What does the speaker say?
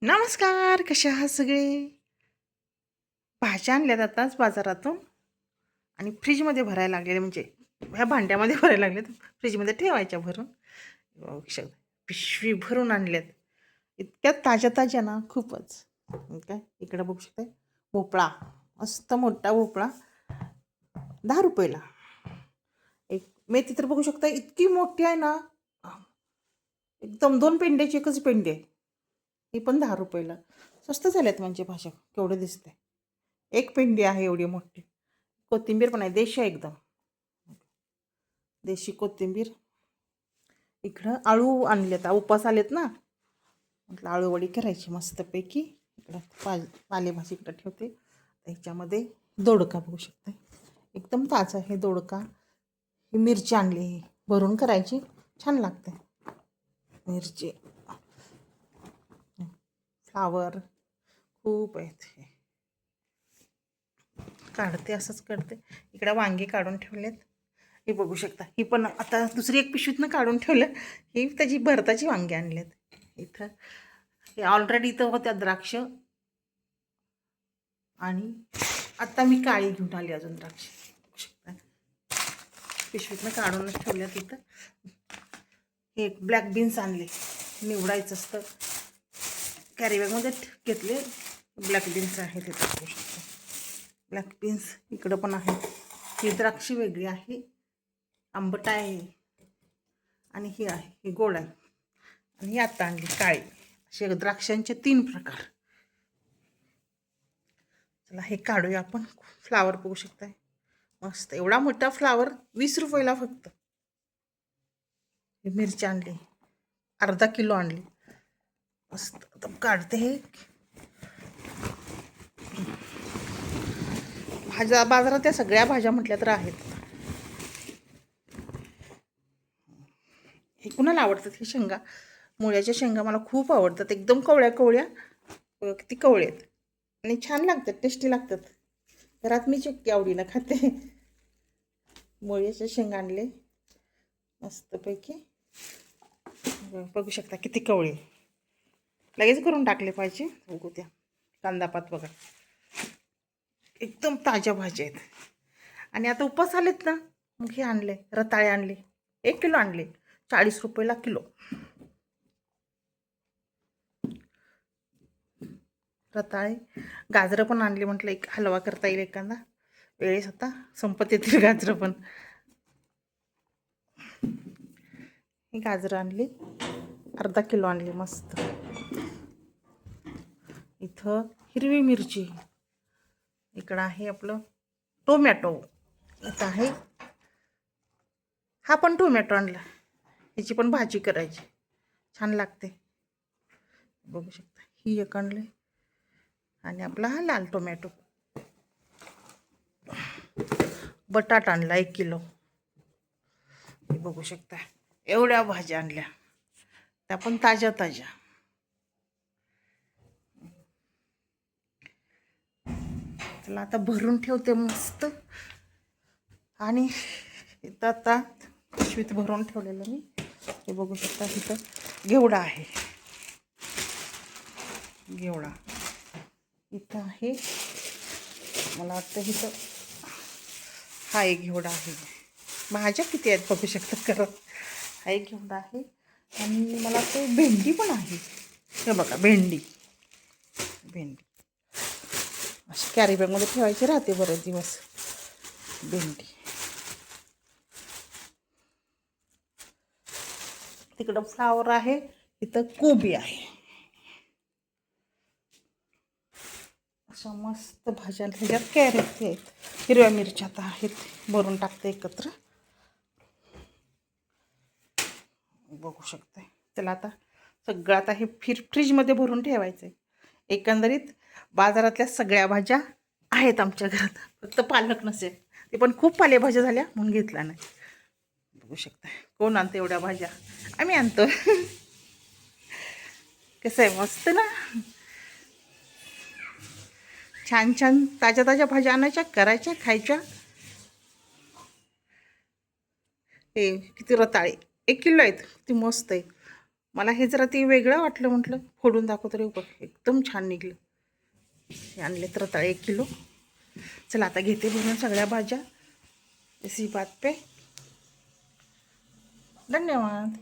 नमस्कार, कशा आहात सगळे? भाज्या आणल्यात आताच बाजारातून आणि फ्रीजमध्ये भरायला लागलेले, म्हणजे ह्या भांड्यामध्ये भरायला लागलेत, फ्रीजमध्ये ठेवायच्या भरून. पिशवी भरून आणल्यात. इतक्या ताज्या ताज्या ना, खूपच. काय इकडं बघू शकता, भोपळा, मस्त मोठा भोपळा, 10 रुपयाला. एक मेथी तर बघू शकता, इतकी मोठी आहे ना, एकदम 2 पेंड्याची एकच पेंडी आहे. ही पण 10 रुपयाला. स्वस्त झाल्यात म्हणजे भाज्या, केवढं दिसतंय. एक पेंडी आहे एवढी मोठी. कोथिंबीर पण आहे, देशी आहे एकदम, देशी कोथिंबीर. इकडं आळू आणलेत, उपास आलेत ना, म्हटलं आळूवडी करायची मस्तपैकी. इकडं पालेभाजी इकडं ठेवते. ह्याच्यामध्ये दोडका बघू शकता, एकदम ताजा आहे दोडका. ही मिरची आणली, भरून करायची, छान लागते मिरची. फ्लावर खूप आहेत, हे काढते, असंच काढते. इकडे वांगी काढून ठेवलेत, हे बघू शकता. ही पण आता दुसरी एक पिशवीतनं काढून ठेवलं. ही त्याची भरताची वांगी आणलेत इथं. हे ऑलरेडी इथं होत्या द्राक्ष, आणि आता मी काळी घेऊन आली अजून द्राक्ष, बघू शकता. पिशवीतनं काढूनच ठेवल्या तिथं. हे ब्लॅक बीन्स आणले, निवडायचं असतं, कॅरीबॅगमध्ये घेतले. ब्लॅक बीन्स आहे तिथं, बघू शकता. ब्लॅक बीन्स इकडं पण आहे. ही द्राक्ष वेगळी आहे, आंबट आहे, आणि ही आहे, ही गोड आहे. आणि ही आता आणली काळी. असे द्राक्षांचे 3 प्रकार. चला हे काढूया आपण. फ्लावर बघू शकताय, मस्त एवढा मोठा फ्लावर, 20 रुपयाला फक्त. ही मिरची आणली, अर्धा किलो आणली, मस्त. आता काढते. हे भाज्या बाजारात त्या सगळ्या भाज्या म्हटल्या तर आहेत. हे कुणाला आवडतात हे शेंगा, मुळ्याच्या शेंगा मला खूप आवडतात, एकदम कवळ्या कवळ्या, किती कवळे आहेत, आणि छान लागतात, टेस्टी लागतात. घरात मी चक्की आवडीनं खाते. मुळ्याचे शेंगा आणले मस्तपैकी, बघू शकता किती कवळे. लगेच करून टाकले पाहिजे, बघू द्या. कांदापात बघा, एकदम ताज्या भाज्या आहेत. आणि आता उपास आलेत ना, मग हे आणले, रताळे आणले, 1 किलो आणले, 40 रुपयाला किलो. रताळे, गाजरं पण आणली, म्हटलं एक हलवा करता येईल एखादा वेळेस, आता संपत येतील गाजरं पण. ही गाजरं आणली, अर्धा किलो आणली, मस्त. इथं हिरवी मिरची, इकडं आहे आपलं टोमॅटो, इथं आहे, हा पण टोमॅटो आणला, ह्याची पण भाजी करायची, छान लागते, बघू शकता. ही एक आणले, आणि आपला हा लाल टोमॅटो. बटाटा आणला 1 किलो, हे बघू शकता. एवढ्या भाज्या आणल्या, त्या पण ताज्या ताज्या. त्याला आता भरून ठेवते मस्त. आणि इथं आता पिशवीत भरून ठेवलेलं मी, हे बघू शकता. इथं घेवडा आहे, घेवडा इथं आहे, मला वाटतं इथं हा एक घेवडा आहे. भाज्या किती आहेत बघू शकता करत. हा एक घेवडा आहे, आणि मला वाटतं भेंडी पण आहे, हे बघा भेंडी. भेंडी अशी कॅरीबॅगमध्ये ठेवायची, राहते बरेच दिवस भेंडी. तिकडं फ्लावर आहे, इथं कोबी आहे. अशा मस्त भाज्या, ह्याच्यात कॅरेट आहेत, हिरव्या मिरच्या आता आहेत, भरून टाकते एकत्र, बघू शकते. त्याला आता सगळं आता हे फ्रीजमध्ये भरून ठेवायचं आहे. एकंदरीत बाजारातल्या सगळ्या भाज्या आहेत आमच्या घरात, फक्त पालक नसेल, ते पण खूप पालेभाज्या झाल्या म्हणून घेतला नाही. बघू शकता, कोण आणतं एवढ्या भाज्या, आम्ही आणतो. कसं आहे, मस्त ना, छान छान ताज्या ताज्या भाज्या आणायच्या, करायच्या, खायच्या. हे किती रताळे, 1 किलो आहेत, किती मस्त आहे. मला हे जरा ती वेगळं वाटलं, म्हटलं फोडून दाखवतो रे. बघ एकदम छान निघलं. हे आणले तर रताळे 1 किलो. चला आता घेते भरून सगळ्या भाज्या. इसी बात पे धन्यवाद.